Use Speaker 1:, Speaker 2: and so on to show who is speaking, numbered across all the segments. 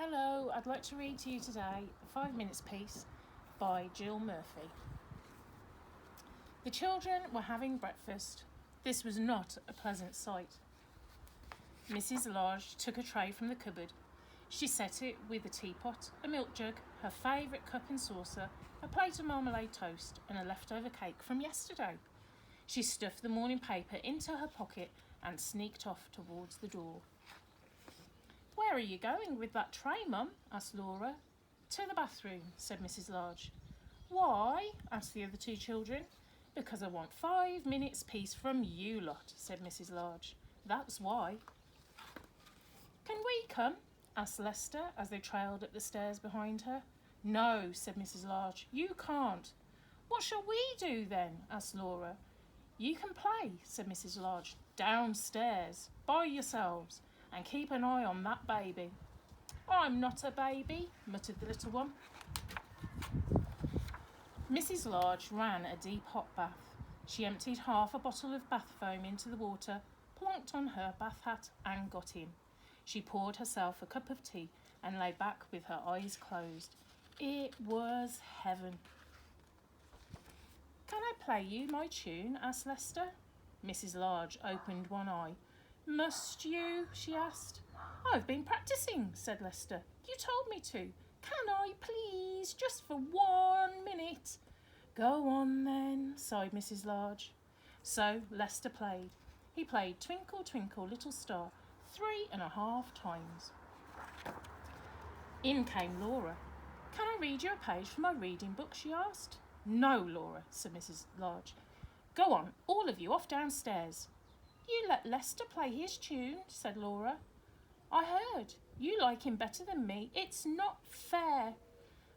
Speaker 1: Hello, I'd like to read to you today a 5 minutes piece by Jill Murphy. The children were having breakfast. This was not a pleasant sight. Mrs. Lodge took a tray from the cupboard. She set it with a teapot, a milk jug, her favourite cup and saucer, a plate of marmalade toast and a leftover cake from yesterday. She stuffed the morning paper into her pocket and sneaked off towards the door. "Where are you going with that tray, Mum?" asked Laura. "To the bathroom," said Mrs. Lodge. "Why?" asked the other two children. "Because I want 5 minutes peace from you lot," said Mrs. Lodge. "That's why." "Can we come?" asked Lester as they trailed up the stairs behind her. "No," said Mrs. Lodge, "you can't." "What shall we do then?" asked Laura. "You can play," said Mrs. Lodge, "downstairs, by yourselves, and keep an eye on that baby." "I'm not a baby," muttered the little one. Mrs. Lodge ran a deep hot bath. She emptied half a bottle of bath foam into the water, plonked on her bath hat and got in. She poured herself a cup of tea and lay back with her eyes closed. It was heaven. "Can I play you my tune?" asked Lester. Mrs. Lodge opened one eye. "Must you?" she asked. "I've been practising," said Lester. "You told me to. Can I, please, just for 1 minute?" "Go on then," sighed Mrs. Lodge. So Lester played. He played Twinkle, Twinkle, Little Star 3.5 times. In came Laura. "Can I read you a page from my reading book?" she asked. "No, Laura," said Mrs. Lodge. "Go on, all of you, off downstairs." "You let Lester play his tune," said Laura. "I heard. You like him better than me. It's not fair."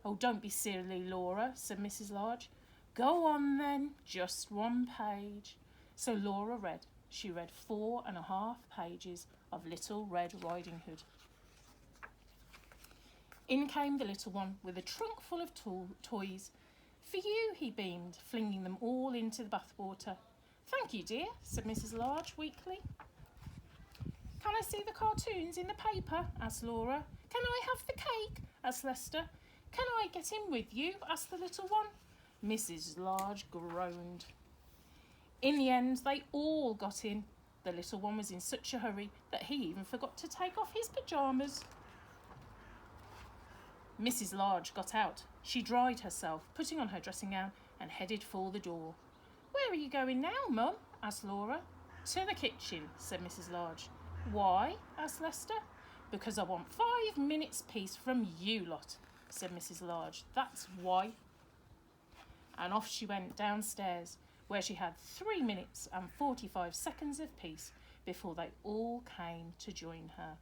Speaker 1: "Oh, don't be silly, Laura," said Mrs. Lodge. "Go on then, just 1 page." So Laura read. She read 4.5 pages of Little Red Riding Hood. In came the little one with a trunk full of toys. "For you," he beamed, flinging them all into the bathwater. "Thank you, dear," said Mrs. Lodge weakly. "Can I see the cartoons in the paper?" asked Laura. "Can I have the cake?" asked Lester. "Can I get in with you?" asked the little one. Mrs. Lodge groaned. In the end, they all got in. The little one was in such a hurry that he even forgot to take off his pyjamas. Mrs. Lodge got out. She dried herself, putting on her dressing gown, and headed for the door. "Where are you going now, Mum?" asked Laura. "To the kitchen," said Mrs. Lodge. "Why?" asked Lester. "Because I want 5 minutes peace from you lot," said Mrs. Lodge. "That's why." And off she went downstairs, where she had 3 minutes and 45 seconds of peace before they all came to join her.